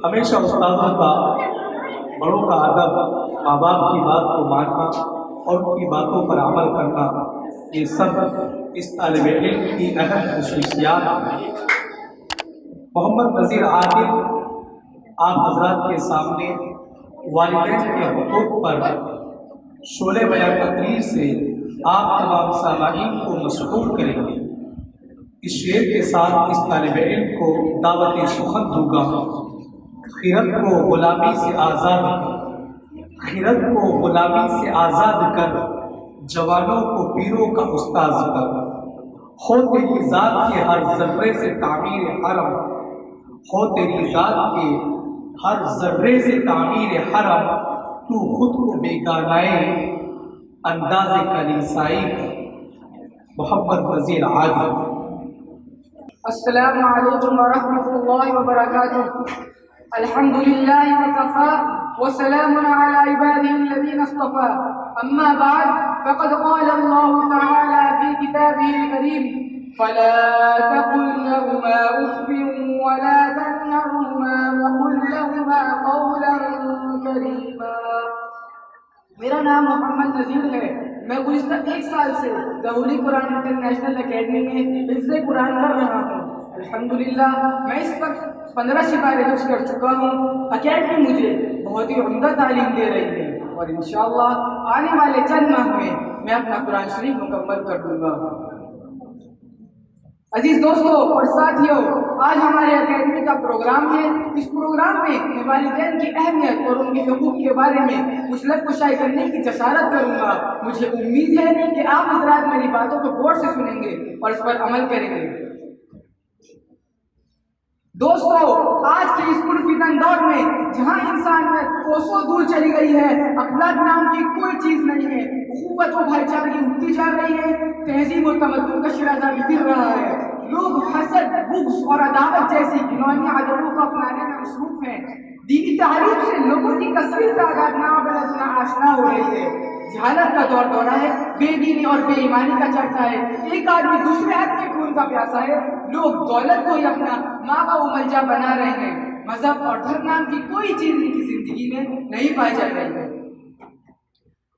ہمیشہ استادوں کا، بڑوں کا ادب، ماں باپ کی بات کو ماننا اور ان کی باتوں پر عمل کرنا، یہ سب اس طالب علم کی اہم خصوصیات ہیں۔ محمد نذیر عادل آپ حضرات کے سامنے والدین کے حقوق پر شعلہ بیان تقریر سے آپ تمام سامعین کو مسحور کریں گے۔ اس شعر کے ساتھ اس طالب علم کو دعوت سخن دوں گا۔ خیرت کو غلامی سے آزاد کر، خیرت کو غلامی سے آزاد کر، جوانوں کو پیروں کا استاذ کر۔ ہو تیری ذات کے ہر ذرے سے تعمیر حرم، ہو تیری ذات کے ہر ذرے سے تعمیر حرم، تو خود کو بیگانائے انداز کلیسائی کر۔ محمد نذیر عادل۔ السلام علیکم ورحمۃ اللہ وبرکاتہ۔ الحمد للہ وکفی وسلام علی عباده الذین اصطفی، اما بعد فقد قال اللہ تعالی فی کتابه الکریم فلا تقل لهما اف ولا تنهرهما وقل لهما قولا کریما۔ میرا نام محمد نذیر ہے۔ میں گزشتہ 1 سال سے دہلی قرآن انٹرنیشنل اکیڈمی میں حفظ قرآن کر رہا ہوں۔ الحمدللہ میں اس وقت 15 سپارے حفظ کر چکا ہوں۔ اکیڈمی مجھے بہت ہی عمدہ تعلیم دے رہی ہے اور انشاءاللہ آنے والے چند ماہ میں میں اپنا قرآن شریف مکمل کر دوں گا۔ عزیز دوستوں اور ساتھیوں، آج ہمارے اکیڈمی کا پروگرام ہے۔ اس پروگرام میں میں والدین کی اہمیت اور ان کے حقوق کے بارے میں مسلط کشائی کرنے کی جسارت کروں گا۔ مجھے امید ہے کہ آپ حضرات میری باتوں کو غور سے سنیں گے اور اس پر عمل کریں گے۔ دوستو، آج کے اس پرفتن دور میں جہاں انسانیت کوسوں دور چلی گئی ہے، اخلاق نام کی کوئی چیز نہیں ہے، اخوت و بھائی چارگی اٹھتی جا رہی ہے، تہذیب و تمدن کا شیرازہ گر رہا ہے، لوگ حسد، بغض اور عداوت جیسی گھناؤنی عادتوں کو اپنانے میں مصروف ہیں، دینی تعلیم سے لوگوں کی کثیر تعداد نابلد ناآشنا ہو رہی ہے، جہالت کا دور دورہ ہے، بے دینی اور بے ایمانی کا چرچا ہے، ایک آدمی دوسرے آدمی کے خون کا پیاسا ہے، لوگ دولت کو ہی اپنا ماوا و ملجا بنا رہے ہیں، مذہب اور دھرم نام کی کوئی چیز ان کی زندگی میں نہیں پائی جا رہی ہے۔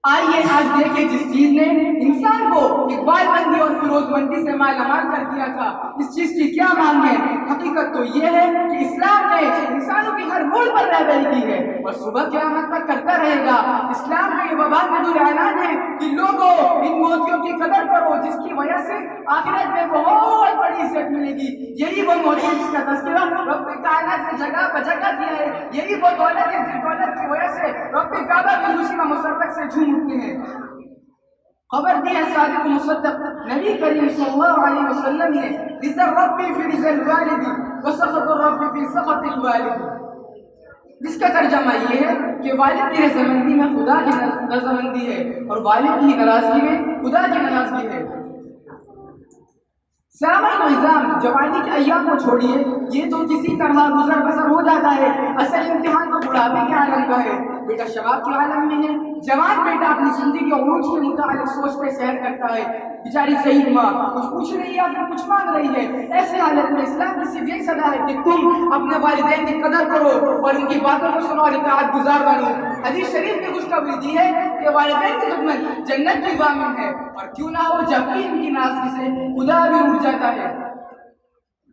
آئیے آج دیکھیں جس چیز نے انسان کو اقبال مندی اور فیروز مندی سے مالا مال کر دیا تھا، اس چیز کی کیا مانگ ہے؟ حقیقت تو یہ ہے کہ اسلام نے انسانوں کی ہر موڑ پر رہبری کی ہے اور صبح قیامت تک کرتا رہے گا۔ اسلام کا یہ وبال اعلان ہے کہ لوگوں ان موتیوں کی قدر کرو جس کی وجہ سے آخرت میں بہت بڑی عزت ملے گی۔ یہی وہ موتی جس کا تذکرہ رب کائنات نے جگہ بجگہ کیا ہے، یہی وہ دولت ہے جس دولت کی وجہ سے رب کعبہ کی خوشی میں مسرت سے جھوم اٹھتے ہیں۔ خبر دی ہے صادق مصدق نبی کریم صلی اللہ علیہ وسلم نے، رضا ربی فی رضا الوالد وسخط الرب فی سخط الوالد، جس کا ترجمہ یہ ہے کہ والد کی رضامندی میں خدا کی رضامندی ہے اور والد کی ناراضگی میں خدا کی ناراضگی ہے۔ سامعین اعظام، جوانی کے ایام کو چھوڑیے، یہ تو کسی طرح گزر بسر ہو جاتا ہے، اصل امتحان تو بڑھاپے کے عالم کا ہے۔ بیٹا شباب کے عالم میں ہے، جوان بیٹا اپنی زندگی اور عروج کے متعلق سوچتے سیر کرتا ہے، بیچاری صحیح ماں کچھ پوچھ رہی ہے یا پھر کچھ مانگ رہی ہے۔ ایسے حالت میں اسلام کی صرف یہی صدا ہے کہ تم اپنے والدین کی قدر کرو اور ان کی باتوں کو سنو اور اطاعت گزار بنو۔ حدیث شریف نے خوشخبری دی ہے کہ والدین کی خدمت جنت کی ضامن ہے، اور کیوں نہ ہو جبکہ ان کی ناراضگی سے خدا بھی اٹھ جاتا ہے۔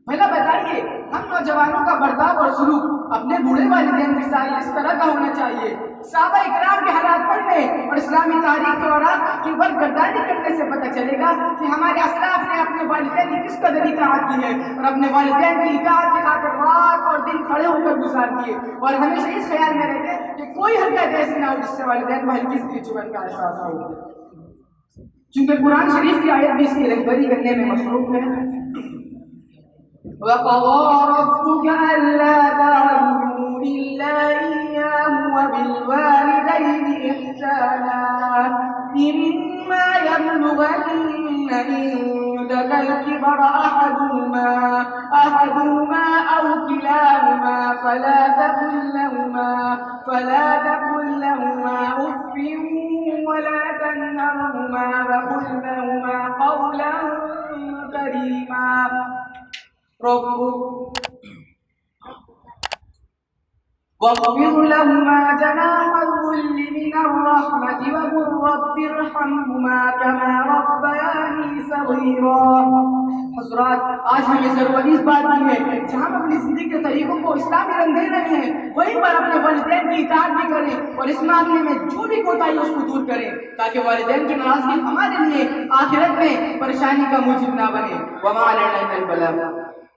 پہلا بتائیے، ہم نوجوانوں کا برتاؤ اور سلوک اپنے بوڑھے والدین کے ساتھ اس طرح کا ہونا چاہیے۔ صحابہ اکرام کے حالات پڑھنے اور اسلامی تاریخ کے دوران کی برگردانی کرنے سے پتہ چلے گا کہ ہمارے اسلاف نے اپنے والدین کی کس قدر اطاعت کی ہے اور اپنے والدین کی اطاعت کی خاطر رات اور دن کھڑے ہو کر گزار دیے، اور ہمیشہ اس خیال میں رہتے کہ کوئی حرکت ایسی نہ ہو جس سے والدین کو ہلکی سی چبھن کا احساس ہو۔ چونکہ قرآن شریف کی آیت بھی اس کی رہبری کرنے میں مصروف ہے۔ وَقَضَىٰ رَبُّكَ أَلَّا تَعْبُدُوا إِلَّا إِيَّاهُ وَبِالْوَالِدَيْنِ إِحْسَانًا إِمَّا يَبْلُغَنَّ عِندَكَ الْكِبَرَ أَحَدُهُمَا أَوْ كِلَاهُمَا فَلَا تَقُل لَّهُمَا أُفٍّ وَلَا تَنْهَرْهُمَا وَقُل لَّهُمَا قَوْلًا كَرِيمًا۔ واخفض لهما جناح الذل من الرحمة وقل رب ارحمهما كما ربياني صغيرا۔ حضرات، آج ہمیں ضرورت اس بات کی ہے جہاں ہم اپنی زندگی کے طریقوں کو اسلامی رنگ دے رہے ہیں وہیں پر اپنے والدین کی اطاعت بھی کریں اور اس معاملے میں جو بھی کوتاہی اس کو دور کریں تاکہ والدین کی ناراضگی ہمارے لیے آخرت میں پریشانی کا موجب نہ بنے۔ وما علینا الا البلاغ۔